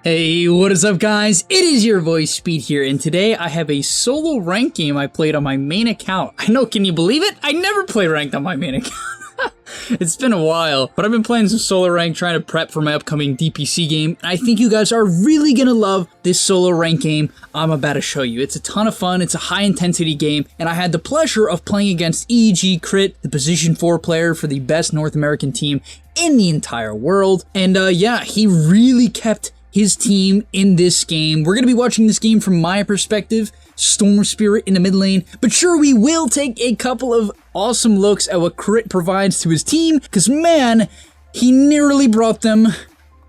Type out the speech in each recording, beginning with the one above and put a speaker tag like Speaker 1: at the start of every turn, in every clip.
Speaker 1: Hey, what is up guys? It is your boy Speed here, and today I have a solo rank game I played on my main account. I know, can you believe it? I never play ranked on my main account. It's been a while, but I've been playing some solo rank trying to prep for my upcoming DPC game, and I think you guys are really gonna love this solo rank game I'm about to show you. It's a ton of fun, it's a high intensity game, and I had the pleasure of playing against Cr1t, the position 4 player for the best North American team in the entire world, and yeah, he really kept his team in this game. We're going to be watching this game from my perspective, Storm Spirit in the mid lane, but sure, we will take a couple of awesome looks at what Cr1t provides to his team, because man, he nearly brought them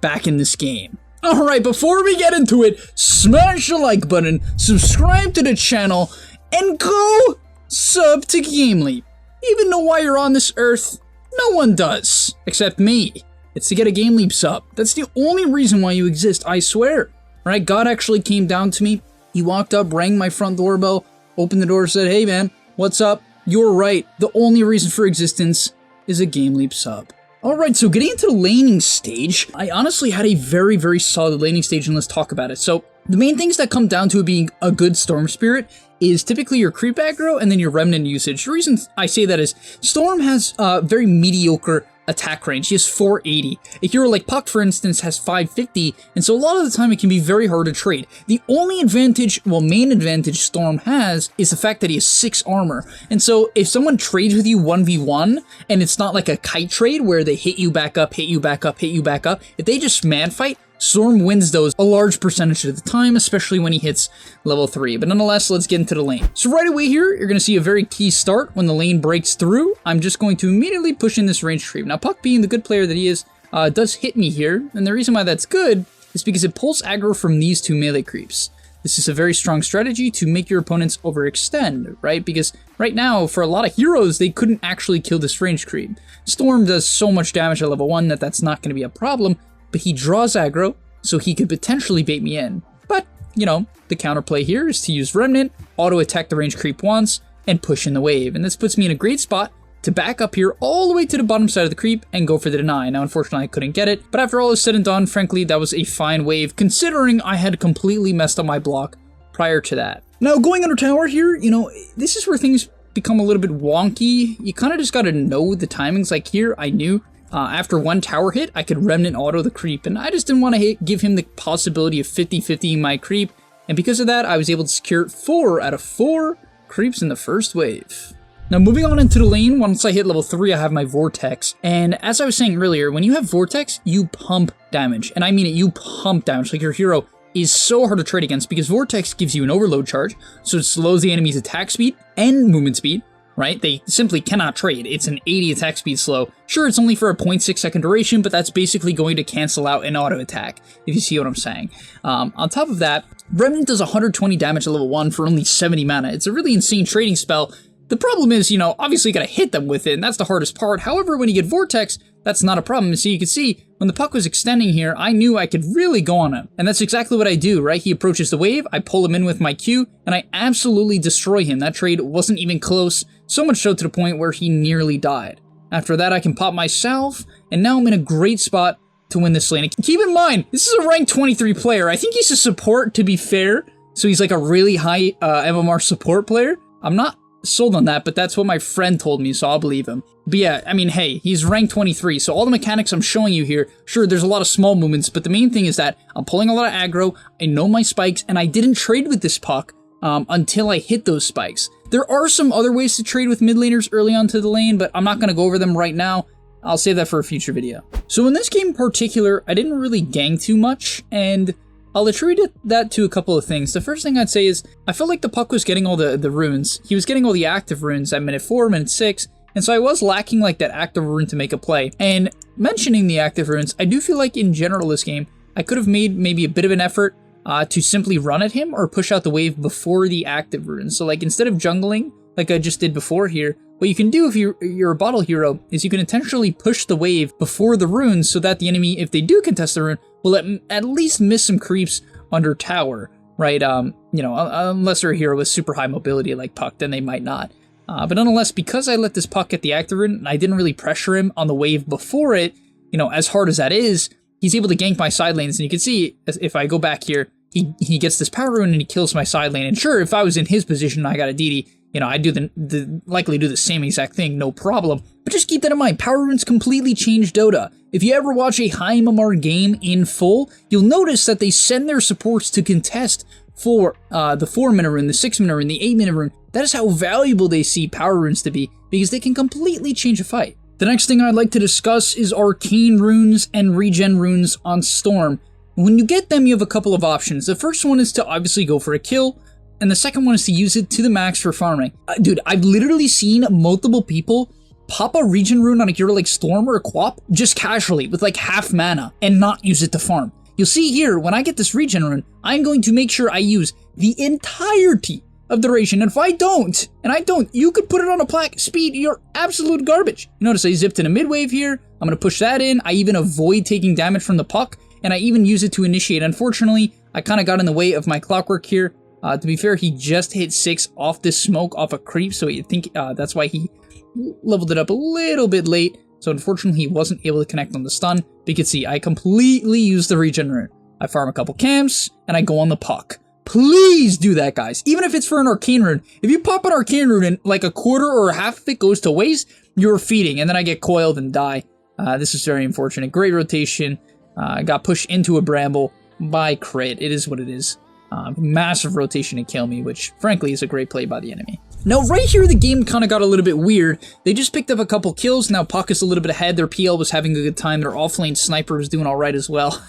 Speaker 1: back in this game. Alright, before we get into it, smash the like button, subscribe to the channel, and go sub to gameleap. Even though while you're on this earth, no one does, except me. It's to get a gameleap sub. That's the only reason why you exist, I swear. Right? God actually came down to me. He walked up, rang my front doorbell, opened the door, said, "Hey man, what's up? You're right. The only reason for existence is a gameleap sub." Alright, so getting into the laning stage, I honestly had a very, very solid laning stage, and let's talk about it. So, the main things that come down to it being a good Storm Spirit is typically your creep aggro and then your remnant usage. The reason I say that is Storm has very mediocre attack range. He has 480. A hero like Puck, for instance, has 550, and so a lot of the time it can be very hard to trade. The only advantage, well, main advantage Storm has is the fact that he has 6 armor, and so if someone trades with you 1v1, and it's not like a kite trade where they hit you back up, hit you back up, hit you back up, if they just man fight, Storm wins those a large percentage of the time, especially when he hits level 3. But nonetheless, let's get into the lane. So right away here, you're going to see a very key start when the lane breaks through. I'm just going to immediately push in this range creep. Now, Puck, being the good player that he is, does hit me here. And the reason why that's good is because it pulls aggro from these 2 melee creeps. This is a very strong strategy to make your opponents overextend, right? Because right now, for a lot of heroes, they couldn't actually kill this range creep. Storm does so much damage at level 1 that that's not going to be a problem. But he draws aggro, so he could potentially bait me in. But, you know, the counterplay here is to use Remnant, auto-attack the range creep once, and push in the wave. And this puts me in a great spot to back up here all the way to the bottom side of the creep and go for the deny. Now, unfortunately, I couldn't get it. But after all is said and done, frankly, that was a fine wave, considering I had completely messed up my block prior to that. Now, going under tower here, you know, this is where things become a little bit wonky. You kind of just got to know the timings. Like here, I knew after 1 tower hit, I could remnant auto the creep, and I just didn't want to give him the possibility of 50-50 my creep, and because of that, I was able to secure 4 out of 4 creeps in the first wave. Now, moving on into the lane, once I hit level 3, I have my Vortex, and as I was saying earlier, when you have Vortex, you pump damage, and I mean it, you pump damage. Like, your hero is so hard to trade against, because Vortex gives you an overload charge, so it slows the enemy's attack speed and movement speed, right? They simply cannot trade. It's an 80 attack speed slow. Sure, it's only for a 0.6 second duration, but that's basically going to cancel out an auto attack, if you see what I'm saying. On top of that, Remnant does 120 damage at level 1 for only 70 mana. It's a really insane trading spell. The problem is, you know, obviously you gotta hit them with it, and that's the hardest part. However, when you get Vortex, that's not a problem. And so you can see, when the puck was extending here, I knew I could really go on him. And that's exactly what I do, right? He approaches the wave, I pull him in with my Q, and I absolutely destroy him. That trade wasn't even close, so much so to the point where he nearly died. After that, I can pop my salve, and now I'm in a great spot to win this lane. Keep in mind, this is a rank 23 player. I think he's a support, to be fair, so he's like a really high MMR support player. I'm not sold on that, but that's what my friend told me, so I'll believe him. But yeah, I mean, hey, he's rank 23, so all the mechanics I'm showing you here, sure, there's a lot of small movements, but the main thing is that I'm pulling a lot of aggro, I know my spikes, and I didn't trade with this puck until I hit those spikes. There are some other ways to trade with mid laners early on to the lane, but I'm not going to go over them right now. I'll save that for a future video. So in this game in particular, I didn't really gang too much, and I'll attribute that to a couple of things. The first thing I'd say is, I felt like the puck was getting all the runes. He was getting all the active runes at minute 4, minute 6, and so I was lacking like that active rune to make a play. And mentioning the active runes, I do feel like in general this game, I could have made maybe a bit of an effort to simply run at him or push out the wave before the active runes. So like instead of jungling, like I just did before here, what you can do if you're a bottle hero is you can intentionally push the wave before the runes so that the enemy, if they do contest the rune, will at least miss some creeps under tower, right? You know, unless they're a hero with super high mobility like Puck, then they might not. But nonetheless, because I let this Puck get the active rune and I didn't really pressure him on the wave before it, you know, as hard as that is, he's able to gank my side lanes, and you can see if I go back here, he gets this power rune and he kills my side lane. And sure, if I was in his position and I got a DD, you know, I'd do likely do the same exact thing, no problem. But just keep that in mind, power runes completely change Dota. If you ever watch a high MMR game in full, you'll notice that they send their supports to contest for the 4-minute rune, the 6-minute rune, the 8-minute rune. That is how valuable they see power runes to be, because they can completely change a fight. The next thing I'd like to discuss is arcane runes and regen runes on Storm. When you get them, you have a couple of options. The first one is to obviously go for a kill, and the second one is to use it to the max for farming. Dude, I've literally seen multiple people pop a regen rune on a hero like Storm or a Quap just casually with like half mana and not use it to farm. You'll see here, when I get this regen rune, I'm going to make sure I use the entirety of the regen, and if I don't, you could put it on a plaque, Speed, you're absolute garbage. You notice I zipped in a mid-wave here, I'm gonna push that in, I even avoid taking damage from the puck, and I even use it to initiate. Unfortunately, I kind of got in the way of my clockwork here. To be fair, he just hit 6 off this smoke, off a creep, so you think that's why he leveled it up a little bit late. So unfortunately, he wasn't able to connect on the stun. But you can see, I completely use the regen rune. I farm a couple camps, and I go on the puck. Please do that, guys. Even if it's for an arcane rune. If you pop an arcane rune and like a quarter or half of it goes to waste, you're feeding, and then I get coiled and die. This is very unfortunate. Great rotation. Got pushed into a bramble by crit. It is what it is. Massive rotation to kill me, which frankly is a great play by the enemy. Now right here the game kind of got a little bit weird. They just picked up a couple kills. Now Puck is a little bit ahead. Their PL was having a good time. Their offlane sniper was doing alright as well.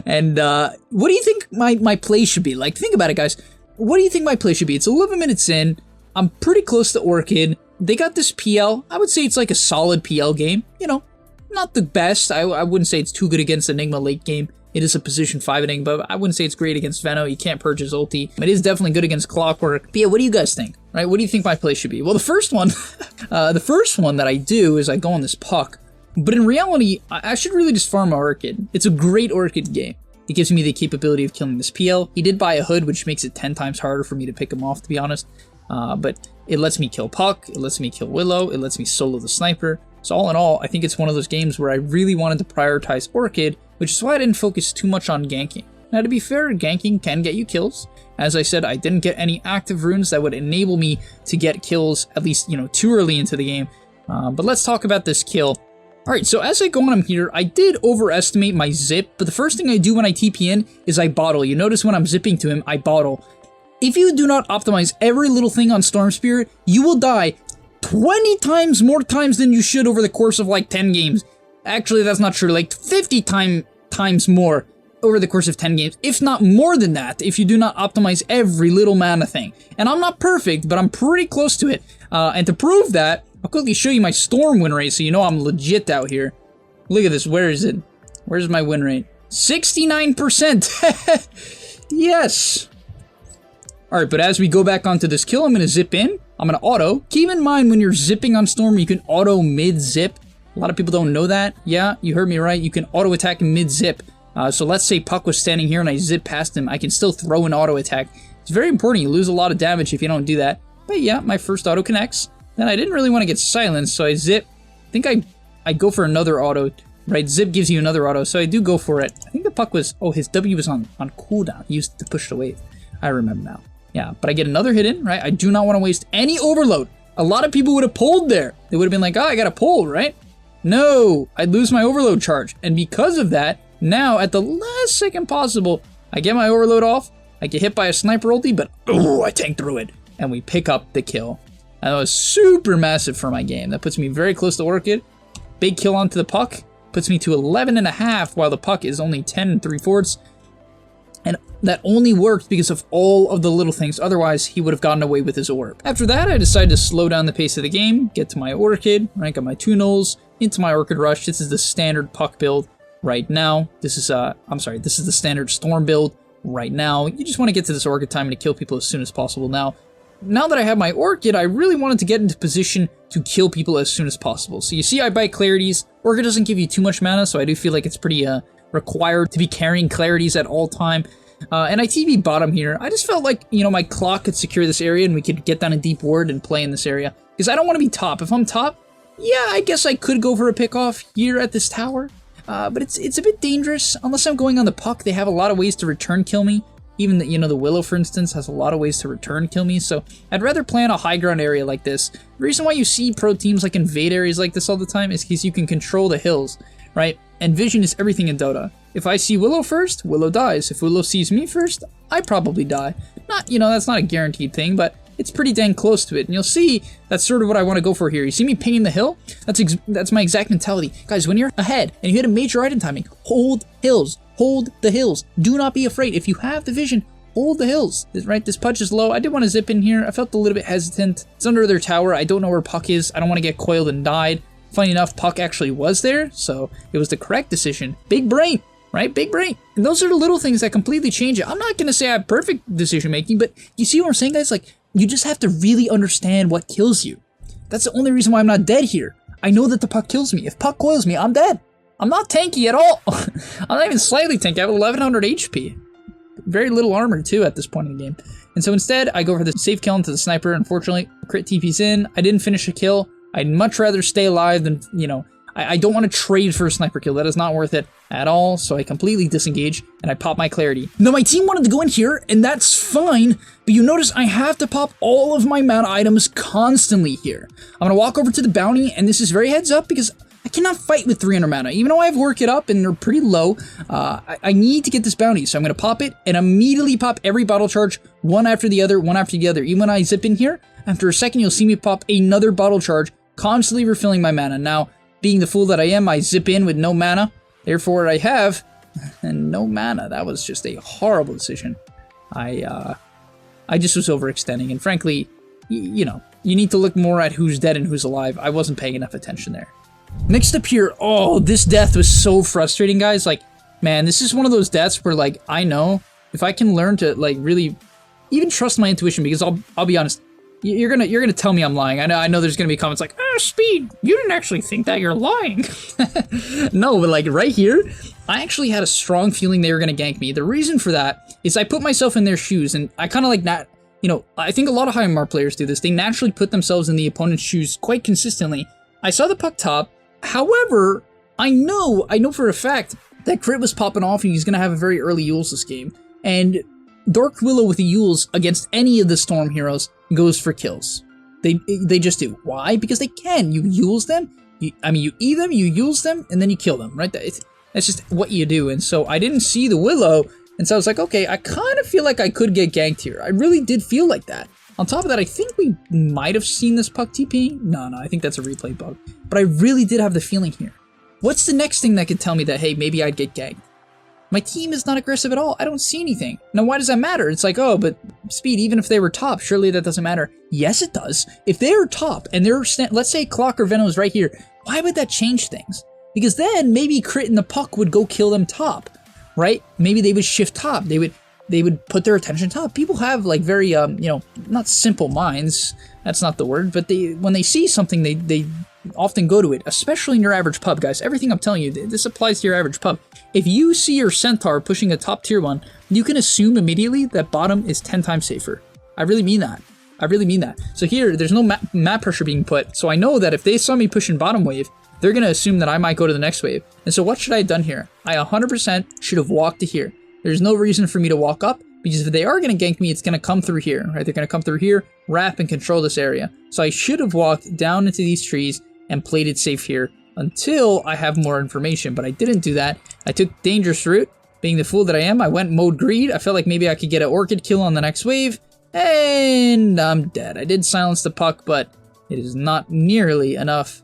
Speaker 1: And what do you think my play should be? Like, think about it, guys. What do you think my play should be? It's 11 minutes in. I'm pretty close to Orchid. They got this PL. I would say it's like a solid PL game. You know, not the best. I wouldn't say it's too good against Enigma late game. It is a position 5 Enigma, but I wouldn't say it's great against Veno. You can't purge his ulti. It is definitely good against Clockwork. But yeah, what do you guys think? Right? What do you think my play should be? Well, the first one that I do is I go on this Puck. But in reality, I should really just farm my Orchid. It's a great Orchid game. It gives me the capability of killing this PL. He did buy a hood, which makes it 10 times harder for me to pick him off, to be honest. But it lets me kill Puck. It lets me kill Willow. It lets me solo the sniper. So all in all, I think it's one of those games where I really wanted to prioritize Orchid, which is why I didn't focus too much on ganking. Now, to be fair, ganking can get you kills. As I said, I didn't get any active runes that would enable me to get kills, at least, you know, too early into the game. But let's talk about this kill. Alright, so as I go on him here, I did overestimate my zip, but the first thing I do when I TP in is I bottle. You notice when I'm zipping to him, I bottle. If you do not optimize every little thing on Storm Spirit, you will die 20 times more times than you should over the course of like 10 games. Actually, that's not true, like 50 times more over the course of 10 games, if not more than that, if you do not optimize every little mana thing. And I'm not perfect, but I'm pretty close to it. And to prove that, I'll quickly show you my Storm win rate so you know I'm legit out here. Look at this, where is it? Where's my win rate? 69%! Yes! Alright, but as we go back onto this kill, I'm going to zip in. I'm going to auto. Keep in mind when you're zipping on Storm, you can auto mid-zip. A lot of people don't know that. Yeah, you heard me right. You can auto attack mid-zip. So let's say Puck was standing here and I zip past him. I can still throw an auto attack. It's very important. You lose a lot of damage if you don't do that. But yeah, my first auto connects. Then I didn't really want to get silenced, so I zip. I think I go for another auto. Right, zip gives you another auto, so I do go for it. I think the Puck was... Oh, his W was on cooldown. He used to push the wave. I remember now. Yeah, but I get another hit in, right? I do not want to waste any overload. A lot of people would have pulled there. They would have been like, oh, I got to pull, right? No, I'd lose my overload charge. And because of that, now at the last second possible, I get my overload off. I get hit by a sniper ulti, but oh, I tank through it. And we pick up the kill. And that was super massive for my game. That puts me very close to Orchid. Big kill onto the Puck. Puts me to 11.5 while the Puck is only 10 3/4. And that only worked because of all of the little things. Otherwise, he would have gotten away with his orb. After that, I decided to slow down the pace of the game, get to my Orchid, right? Got my 2 nulls, into my Orchid Rush. This is the standard Puck build right now. This is, this is the standard Storm build right now. You just want to get to this Orchid time and to kill people as soon as possible. Now that I have my Orchid, I really wanted to get into position to kill people as soon as possible. So you see I buy Clarities. Orchid doesn't give you too much mana, so I do feel like it's pretty required to be carrying Clarities at all time. And I TP bottom here. I just felt like, you know, my clock could secure this area and we could get down a deep ward and play in this area. Because I don't want to be top. If I'm top, yeah, I guess I could go for a pick off here at this tower. but it's a bit dangerous. Unless I'm going on the Puck, they have a lot of ways to return kill me. Even the, the Willow, for instance, has a lot of ways to return kill me, so I'd rather play on a high ground area like this. The reason why you see pro teams like invade areas like this all the time is because you can control the hills, right? And vision is everything in Dota. If I see Willow first, Willow dies. If Willow sees me first, I probably die. Not, that's not a guaranteed thing, but it's pretty dang close to it. And you'll see that's sort of what I want to go for here. You see me pinging the hill? That's my exact mentality. Guys, when you're ahead and you hit a major item timing, hold hills. Hold the hills. Do not be afraid. If you have the vision, hold the hills. Right? This Pudge is low. I did want to zip in here. I felt a little bit hesitant. It's under their tower. I don't know where Puck is. I don't want to get coiled and died. Funny enough, Puck actually was there, so it was the correct decision. Big brain, right? Big brain. And those are the little things that completely change it. I'm not going to say I have perfect decision making, but you see what I'm saying, guys? Like, you just have to really understand what kills you. That's the only reason why I'm not dead here. I know that the Puck kills me. If Puck coils me, I'm dead. I'm not tanky at all. I'm not even slightly tanky. I have 1100 HP. Very little armor, too, at this point in the game. And so instead, I go for the safe kill into the sniper. Unfortunately, crit TP's in. I didn't finish a kill. I'd much rather stay alive than, I don't want to trade for a sniper kill. That is not worth it at all. So I completely disengage and I pop my clarity. Now, my team wanted to go in here, and that's fine. But you notice I have to pop all of my mana items constantly here. I'm going to walk over to the bounty, and this is very heads up because I cannot fight with 300 mana. Even though I've worked it up and they're pretty low, I need to get this bounty. So I'm going to pop it and immediately pop every bottle charge, one after the other, one after the other. Even when I zip in here, after a second, you'll see me pop another bottle charge, constantly refilling my mana. Now, being the fool that I am, I zip in with no mana. Therefore, I have no mana. That was just a horrible decision. I just was overextending. And frankly, you need to look more at who's dead and who's alive. I wasn't paying enough attention there. Next up here, oh, this death was so frustrating, guys. Like, man, this is one of those deaths where, like, I know if I can learn to, like, really even trust my intuition, because I'll be honest, you're gonna tell me I'm lying. I know there's gonna be comments like, Speed, you didn't actually think that, you're lying. No, but like right here, I actually had a strong feeling they were gonna gank me. The reason for that is I put myself in their shoes, and I kind of like that. I think a lot of high MR players do this. They naturally put themselves in the opponent's shoes quite consistently. I saw the Puck top. However, I know for a fact that Crit was popping off and he's going to have a very early Yules this game. And Dark Willow with the Yules against any of the Storm heroes goes for kills. They just do. Why? Because they can. You Yules them, you E them, you Yules them, and then you kill them, right? That's just what you do. And so I didn't see the Willow, and so I was like, okay, I kind of feel like I could get ganked here. I really did feel like that. On top of that, I think we might have seen this Puck TPing. No, I think that's a replay bug. But I really did have the feeling here. What's the next thing that could tell me that, hey, maybe I'd get ganked? My team is not aggressive at all. I don't see anything. Now, why does that matter? It's like, oh, but Speed, even if they were top, surely that doesn't matter. Yes, it does. If they're top and they're, let's say Clock or Venom is right here, why would that change things? Because then maybe Crit and the Puck would go kill them top, right? Maybe they would shift top. They would put their attention top. People have like very, not simple minds. That's not the word, but when they see something, they often go to it, especially in your average pub, guys. Everything I'm telling you, this applies to your average pub. If you see your Centaur pushing a top tier 1, you can assume immediately that bottom is 10 times safer. I really mean that. I really mean that. So here, there's no map pressure being put, so I know that if they saw me pushing bottom wave, they're going to assume that I might go to the next wave. And so what should I have done here? I 100% should have walked to here. There's no reason for me to walk up, because if they are going to gank me, it's going to come through here, right? They're going to come through here, wrap, and control this area. So I should have walked down into these trees and played it safe here until I have more information, but I didn't do that. I took dangerous route. Being the fool that I am, I went mode greed. I felt like maybe I could get an Orchid kill on the next wave, and I'm dead. I did silence the Puck, but it is not nearly enough,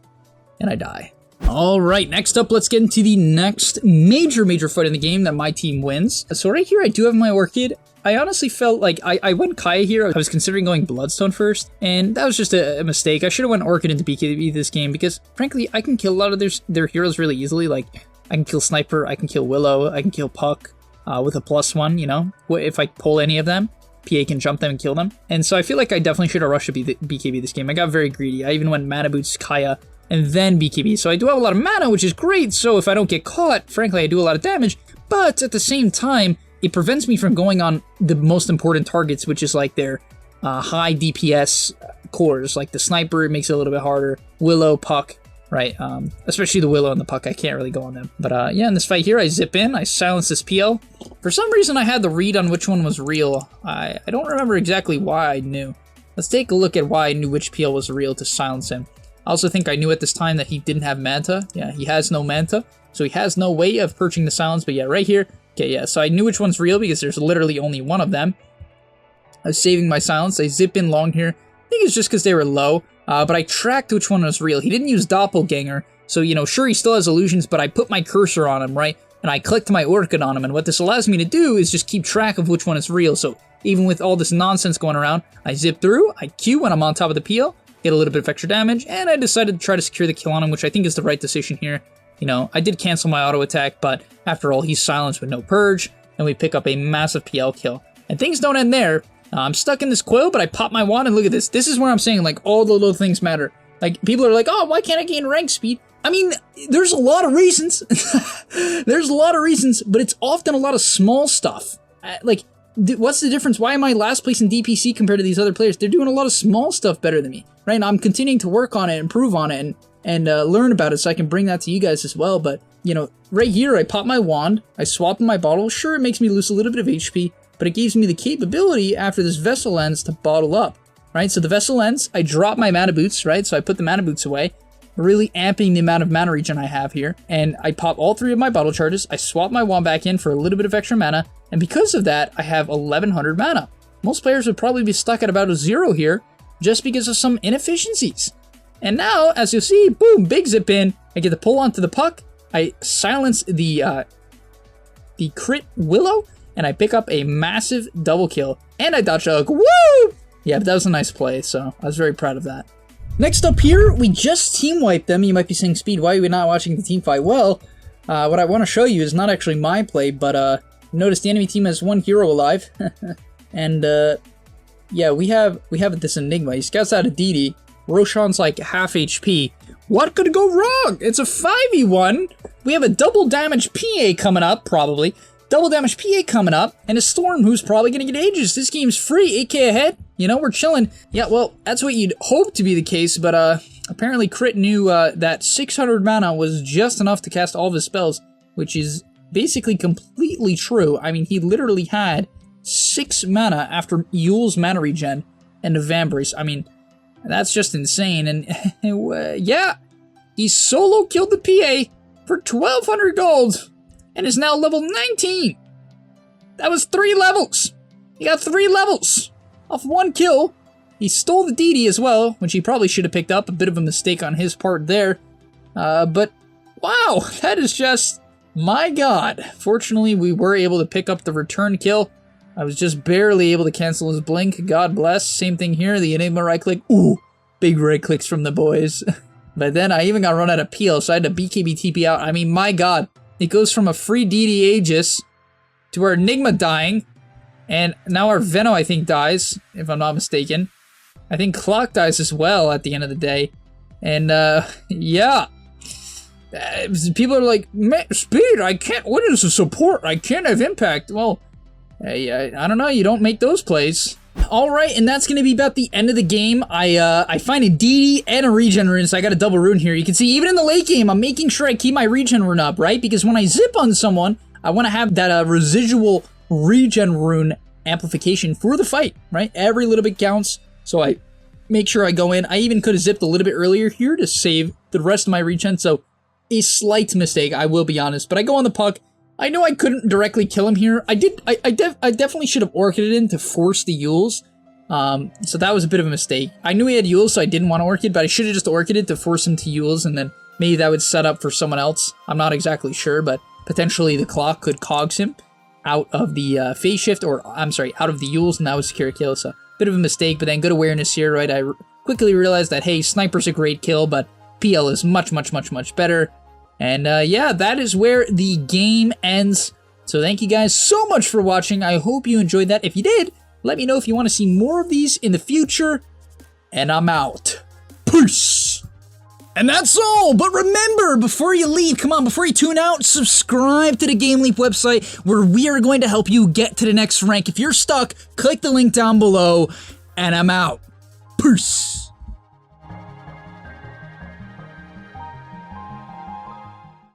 Speaker 1: and I die. Alright, next up, let's get into the next major fight in the game that my team wins. So right here, I do have my Orchid. I honestly felt like I went Kaya here. I was considering going Bloodstone first, and that was just a mistake. I should have went Orchid into BKB this game, because frankly, I can kill a lot of their heroes really easily. Like, I can kill Sniper, I can kill Willow, I can kill Puck with a +1, If I pull any of them, PA can jump them and kill them. And so I feel like I definitely should have rushed to BKB this game. I got very greedy. I even went Mana Boots, Kaya, and then BKB. So I do have a lot of mana, which is great. So if I don't get caught, frankly, I do a lot of damage. But at the same time, it prevents me from going on the most important targets, which is like their high DPS cores. Like the Sniper, it makes it a little bit harder. Willow, Puck, right? Especially the Willow and the Puck, I can't really go on them. But yeah, in this fight here, I zip in, I silence this PL. For some reason, I had the read on which one was real. I don't remember exactly why I knew. Let's take a look at why I knew which PL was real to silence him. I also think I knew at this time that he didn't have Manta. Yeah, he has no Manta, so he has no way of purging the silence. But yeah, right here, okay, yeah, so I knew which one's real because there's literally only one of them. I was saving my silence. I zip in long here. I think it's just because they were low, but I tracked which one was real. He didn't use Doppelganger, so, you know, sure, he still has illusions, but I put my cursor on him, right? And I clicked my Orchid on him, and what this allows me to do is just keep track of which one is real. So even with all this nonsense going around, I zip through, I Q when I'm on top of the PL, get a little bit of extra damage, and I decided to try to secure the kill on him, which I think is the right decision here. You know, I did cancel my auto attack, but after all, he's silenced with no purge, and we pick up a massive PL kill. And things don't end there. I'm stuck in this coil, but I pop my wand, and look at this. This is where I'm saying, like, all the little things matter. Like, people are like, oh, why can't I gain rank speed? I mean, there's a lot of reasons. There's a lot of reasons, but it's often a lot of small stuff. Like, what's the difference? Why am I last place in DPC compared to these other players? They're doing a lot of small stuff better than me, right? And I'm continuing to work on it, improve on it, and learn about it so I can bring that to you guys as well. But, you know, right here, I pop my wand, I swap in my bottle. Sure, it makes me lose a little bit of HP, but it gives me the capability after this Vessel ends to bottle up, right? So the Vessel ends, I drop my mana boots, right? So I put the mana boots away, really amping the amount of mana regen I have here, and I pop all 3 of my bottle charges, I swap my wand back in for a little bit of extra mana, and because of that, I have 1100 mana. Most players would probably be stuck at about a 0 here, just because of some inefficiencies. And now, as you'll see, boom, big zip in, I get the pull onto the Puck, I silence the crit Willow, and I pick up a massive double kill, and I dodge dog. Woo! Yeah, but that was a nice play, so I was very proud of that. Next up here, we just team wiped them. You might be saying, Speed, why are we not watching the team fight? Well, what I want to show you is not actually my play, but notice the enemy team has 1 hero alive, and yeah, we have this Enigma. He scouts out a DD. Roshan's like half HP. What could go wrong? It's a 5v1. We have a double damage PA coming up, probably. Double damage PA coming up, and a Storm who's probably going to get Aegis. This game's free, 8k ahead. You know, we're chilling. Yeah, well, that's what you'd hope to be the case, but apparently Crit knew that 600 mana was just enough to cast all of his spells, which is basically completely true. I mean, he literally had 6 mana after Yule's mana regen and the Vambrace. I mean, that's just insane, and yeah, he solo killed the PA for 1200 gold. And is now level 19. That was 3 levels. He got 3 levels off 1 kill. He stole the DD as well, which he probably should have picked up. A bit of a mistake on his part there. But wow, that is just, my god. Fortunately, we were able to pick up the return kill. I was just barely able to cancel his blink. God bless. Same thing here. The Enigma right click. Ooh, big right clicks from the boys. But then I even got run out of PL, so I had to BKB TP out. I mean, my god. It goes from a free DD Aegis to our Enigma dying, and now our Veno, I think, dies, if I'm not mistaken. I think Clock dies as well at the end of the day. And, yeah. People are like, Speed, I can't, what is the support? I can't have impact. Well, I don't know, you don't make those plays. Alright, and that's going to be about the end of the game. I find a DD and a regen rune, so I got a double rune here. You can see, even in the late game, I'm making sure I keep my regen rune up, right? Because when I zip on someone, I want to have that residual regen rune amplification for the fight, right? Every little bit counts, so I make sure I go in. I even could have zipped a little bit earlier here to save the rest of my regen, so a slight mistake, I will be honest. But I go on the Puck. I know I couldn't directly kill him here. I definitely should have Orchided in to force the Yules. So that was a bit of a mistake. I knew he had Yules, so I didn't want to Orchid, but I should have just Orchided to force him to Yules, and then maybe that would set up for someone else. I'm not exactly sure, but potentially the Clock could cogs him out of the phase shift, or I'm sorry, out of the Yules, and that would secure a kill. So bit of a mistake, but then good awareness here, right? I quickly realized that, hey, Sniper's a great kill, but PL is much, much, much, much better. And yeah, that is where the game ends. So thank you guys so much for watching. I hope you enjoyed that. If you did, let me know if you want to see more of these in the future. And I'm out. Peace. And that's all. But remember, before you leave, come on, before you tune out, subscribe to the GameLeap website where we are going to help you get to the next rank. If you're stuck, click the link down below. And I'm out. Peace.